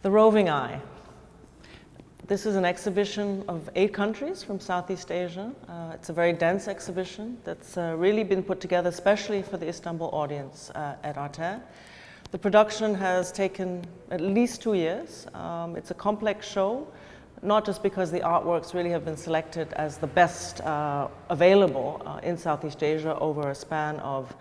The Roving Eye. This is an exhibition of 8 countries from Southeast Asia. It's a very dense exhibition that's really been put together especially for the Istanbul audience at Arte. The production has taken at least 2 years. It's a complex show, not just because the artworks really have been selected as the best available in Southeast Asia over a span of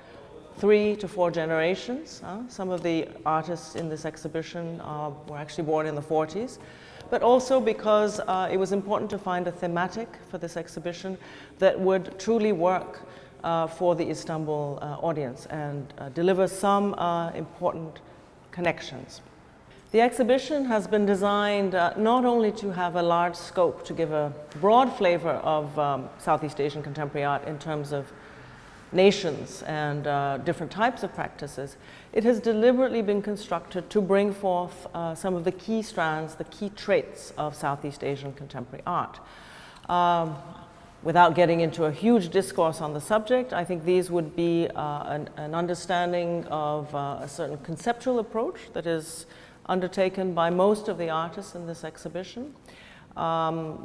3 to 4 generations. Some of the artists in this exhibition were actually born in the 40s, but also because it was important to find a thematic for this exhibition that would truly work for the Istanbul audience and deliver some important connections. The exhibition has been designed not only to have a large scope to give a broad flavor of Southeast Asian contemporary art in terms of nations and different types of practices. It has deliberately been constructed to bring forth some of the key strands, the key traits of Southeast Asian contemporary art. Without getting into a huge discourse on the subject, I think these would be an understanding of a certain conceptual approach that is undertaken by most of the artists in this exhibition.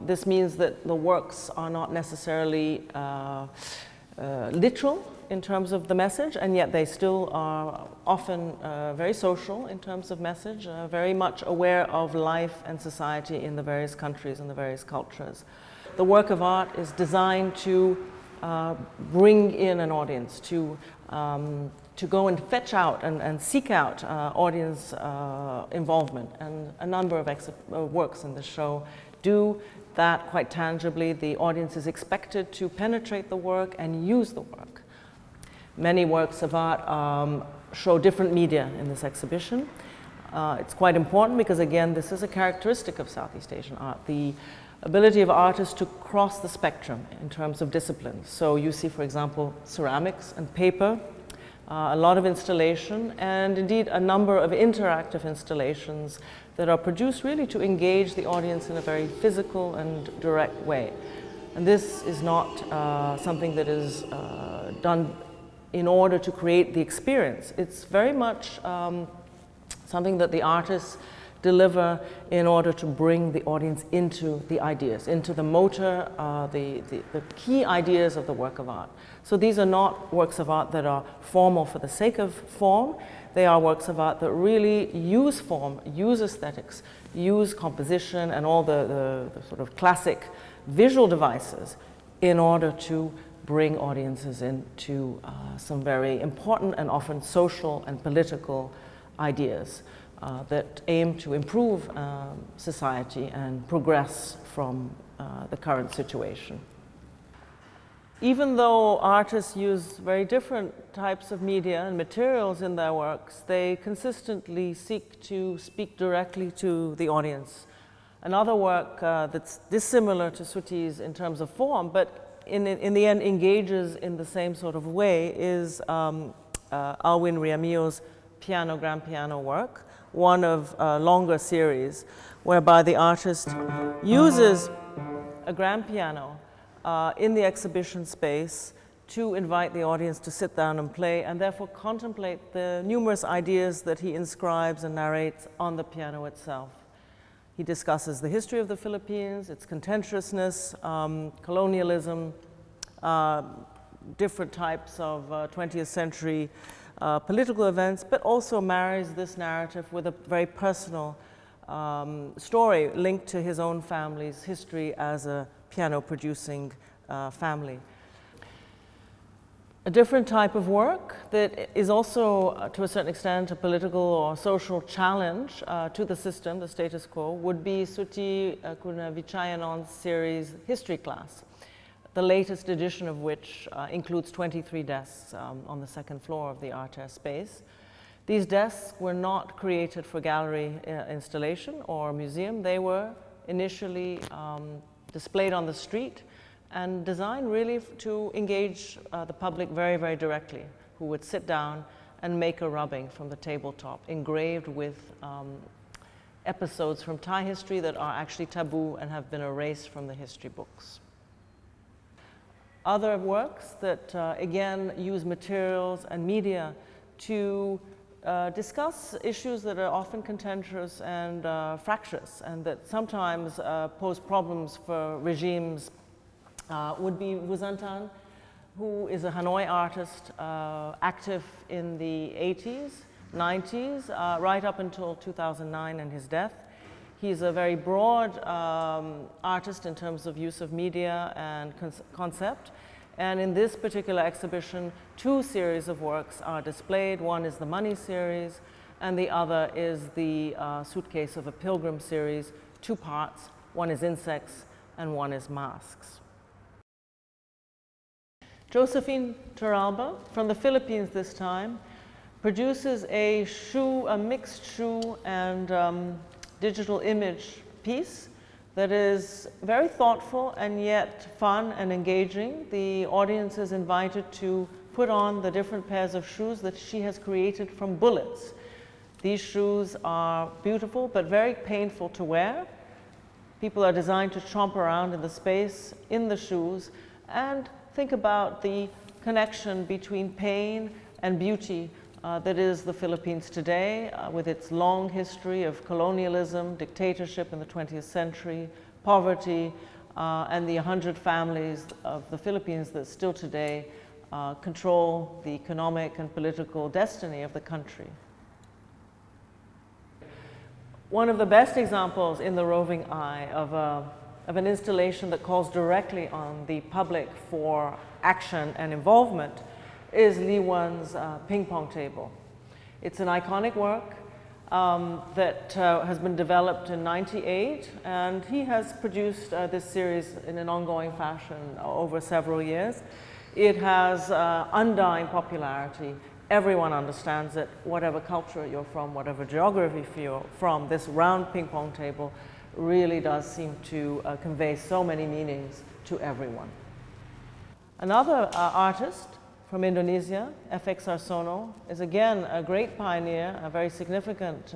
This means that the works are not necessarily literal in terms of the message, and yet they still are often very social in terms of message, very much aware of life and society in the various countries and the various cultures. The work of art is designed to bring in an audience, to go and fetch out and seek out audience involvement, and a number of works in the show do that quite tangibly. The audience is expected to penetrate the work and use the work. Many works of art show different media in this exhibition. It's quite important because, again, this is a characteristic of Southeast Asian art, the ability of artists to cross the spectrum in terms of disciplines. So you see, for example, ceramics and paper, a lot of installation, and indeed a number of interactive installations that are produced really to engage the audience in a very physical and direct way. And this is not something that is done in order to create the experience. It's very much something that the artists deliver in order to bring the audience into the ideas, into the motor, the key ideas of the work of art. So these are not works of art that are formal for the sake of form. They are works of art that really use form, use aesthetics, use composition and all the sort of classic visual devices in order to bring audiences into some very important and often social and political ideas that aim to improve society and progress from the current situation. Even though artists use very different types of media and materials in their works, they consistently seek to speak directly to the audience. Another work that's dissimilar to Suti's in terms of form, but in the end engages in the same sort of way, is Alwin Riamillo's grand piano work, one of a longer series whereby the artist uses a grand piano in the exhibition space to invite the audience to sit down and play, and therefore contemplate the numerous ideas that he inscribes and narrates on the piano itself. He discusses the history of the Philippines, its contentiousness, colonialism, different types of 20th century political events, but also marries this narrative with a very personal story linked to his own family's history as a piano-producing family. A different type of work that is also, to a certain extent, a political or social challenge to the system, the status quo, would be Suti Kunavichayanon's series History Class, the latest edition of which includes 23 desks on the second floor of the Arte space. These desks were not created for gallery installation or museum. They were initially displayed on the street and designed really to engage the public very, very directly, who would sit down and make a rubbing from the tabletop, engraved with episodes from Thai history that are actually taboo and have been erased from the history books. Other works that, again, use materials and media to discuss issues that are often contentious and fractious, and that sometimes pose problems for regimes, would be Wu Zhentan, who is a Hanoi artist active in the 80s, 90s, right up until 2009 and his death. He's a very broad artist in terms of use of media and concept. And in this particular exhibition, two series of works are displayed. One is the Money series, and the other is the Suitcase of a Pilgrim series, two parts. One is insects, and one is masks. Josephine Turalba, from the Philippines this time, produces a mixed shoe and digital image piece that is very thoughtful and yet fun and engaging. The audience is invited to put on the different pairs of shoes that she has created from bullets. These shoes are beautiful but very painful to wear. People are designed to chomp around in the space in the shoes and think about the connection between pain and beauty that is the Philippines today, with its long history of colonialism, dictatorship in the 20th century, poverty, and the 100 families of the Philippines that still today control the economic and political destiny of the country. One of the best examples in the Roving Eye of an installation that calls directly on the public for action and involvement is Li Wen's ping pong table. It's an iconic work that has been developed in '98, and he has produced this series in an ongoing fashion over several years. It has undying popularity. Everyone understands it, whatever culture you're from, whatever geography you're from. This round ping pong table really does seem to convey so many meanings to everyone. Another artist from Indonesia, FX Arsono, is again a great pioneer, a very significant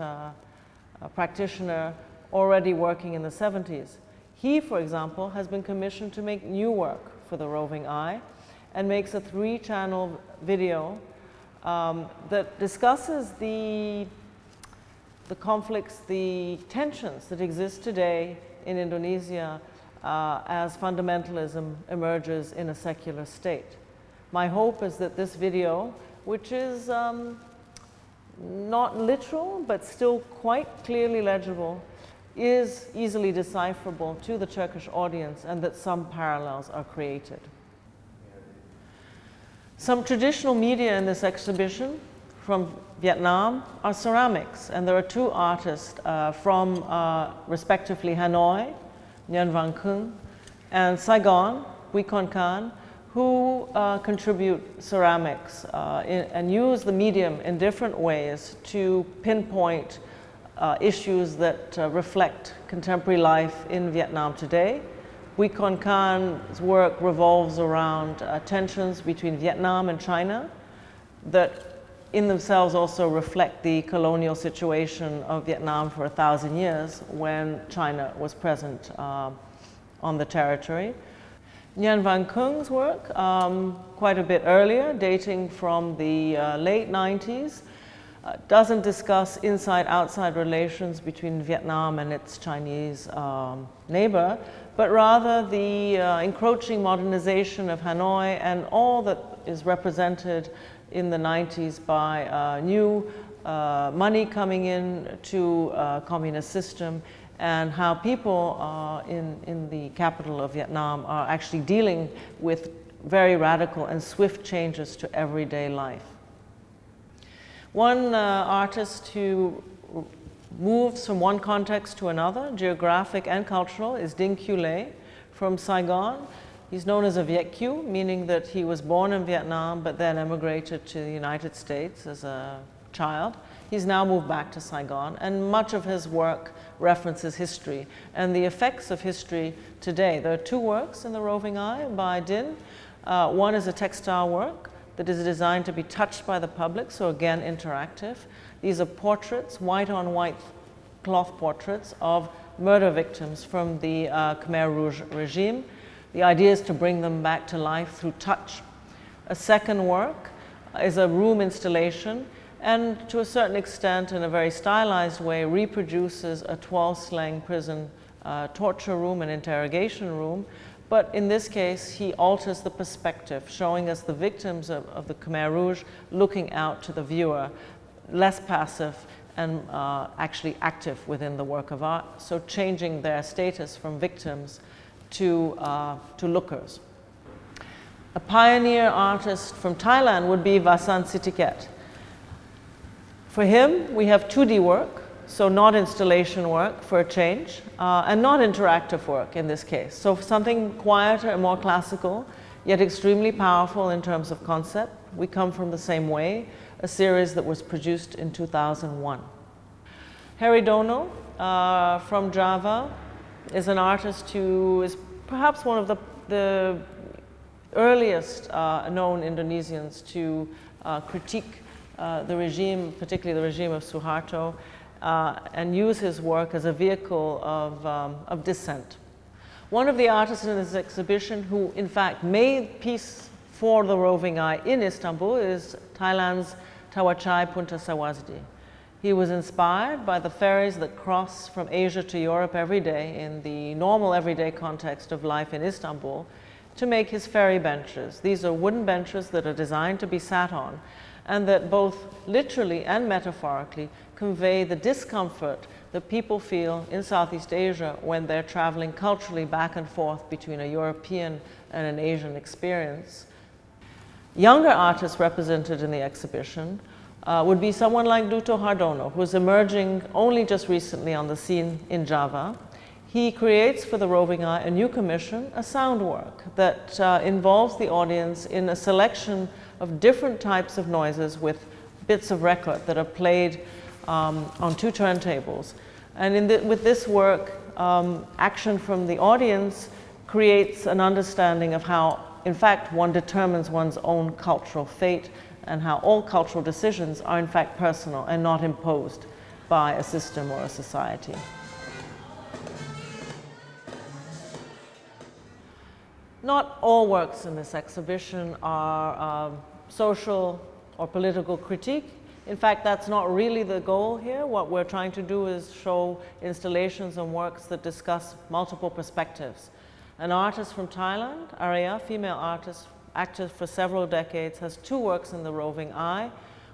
practitioner already working in the 70s. He, for example, has been commissioned to make new work for the Roving Eye and makes a 3-channel video that discusses the conflicts, the tensions that exist today in Indonesia as fundamentalism emerges in a secular state. My hope is that this video, which is not literal but still quite clearly legible, is easily decipherable to the Turkish audience, and that some parallels are created. Some traditional media in this exhibition from Vietnam are ceramics, and there are two artists from respectively Hanoi, Nguyen Van Cung, and Saigon, Huy Con Can, who contribute ceramics and use the medium in different ways to pinpoint issues that reflect contemporary life in Vietnam today. Huy Con Can's work revolves around tensions between Vietnam and China that in themselves also reflect the colonial situation of Vietnam for 1,000 years when China was present on the territory. Nguyen Van Cung's work, quite a bit earlier, dating from the late 90s, doesn't discuss inside-outside relations between Vietnam and its Chinese neighbor, but rather the encroaching modernization of Hanoi and all that is represented in the 90s by new money coming in to a communist system, and how people in the capital of Vietnam are actually dealing with very radical and swift changes to everyday life. One artist who moves from one context to another, geographic and cultural, is Dinh Q Lê from Saigon. He's known as a Viet Kieu, meaning that he was born in Vietnam but then emigrated to the United States as a child. He's now moved back to Saigon, and much of his work references history and the effects of history today. There are two works in the Roving Eye by Dinh. One is a textile work that is designed to be touched by the public, so again interactive. These are portraits, white on white cloth portraits of murder victims from the Khmer Rouge regime. The idea is to bring them back to life through touch. A second work is a room installation, and to a certain extent, in a very stylized way, reproduces a 12-slang prison torture room and interrogation room. But in this case, he alters the perspective, showing us the victims of the Khmer Rouge looking out to the viewer, less passive and actually active within the work of art, so changing their status from victims to lookers. A pioneer artist from Thailand would be Vasan Sitiket. For him, we have 2D work, so not installation work for a change, and not interactive work in this case. So something quieter and more classical, yet extremely powerful in terms of concept. We come from the same way, a series that was produced in 2001. Harry Dono from Java is an artist who is perhaps one of the earliest known Indonesians to critique the regime, particularly the regime of Suharto, and use his work as a vehicle of dissent. One of the artists in this exhibition who in fact made peace for the Roving Eye in Istanbul is Thailand's Tawachai Punta Sawasdi. He was inspired by the ferries that cross from Asia to Europe every day in the normal everyday context of life in Istanbul to make his ferry benches. These are wooden benches that are designed to be sat on and that both literally and metaphorically convey the discomfort that people feel in Southeast Asia when they're traveling culturally back and forth between a European and an Asian experience. Younger artists represented in the exhibition would be someone like Duto Hardono, who's emerging only just recently on the scene in Java. He creates for the Roving Eye a new commission, a sound work that involves the audience in a selection of different types of noises with bits of record that are played on 2 turntables. And with this work, action from the audience creates an understanding of how, in fact, one determines one's own cultural fate and how all cultural decisions are, in fact, personal and not imposed by a system or a society. Not all works in this exhibition are social or political critique. In fact, that's not really the goal here. What we're trying to do is show installations and works that discuss multiple perspectives. An artist from Thailand, Arya, female artist, active for several decades, has 2 works in the Roving Eye.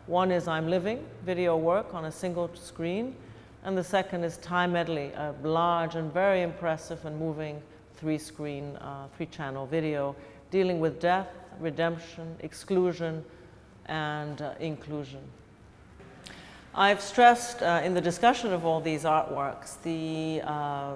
One is I'm Living, video work on a single screen, and the second is Thai Medley, a large and very impressive and moving 3-screen, 3-channel video dealing with death, redemption, exclusion, and inclusion. I've stressed in the discussion of all these artworks the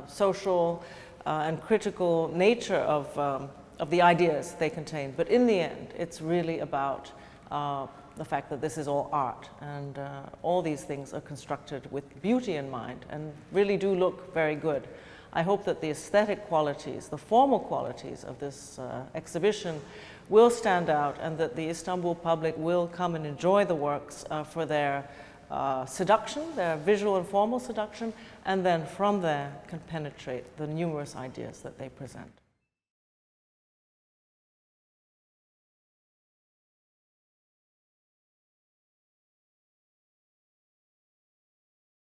social and critical nature of the ideas they contain, but in the end it's really about the fact that this is all art, and all these things are constructed with beauty in mind and really do look very good. I hope that the aesthetic qualities, the formal qualities of this exhibition will stand out, and that the Istanbul public will come and enjoy the works for their seduction, their visual and formal seduction, and then from there can penetrate the numerous ideas that they present.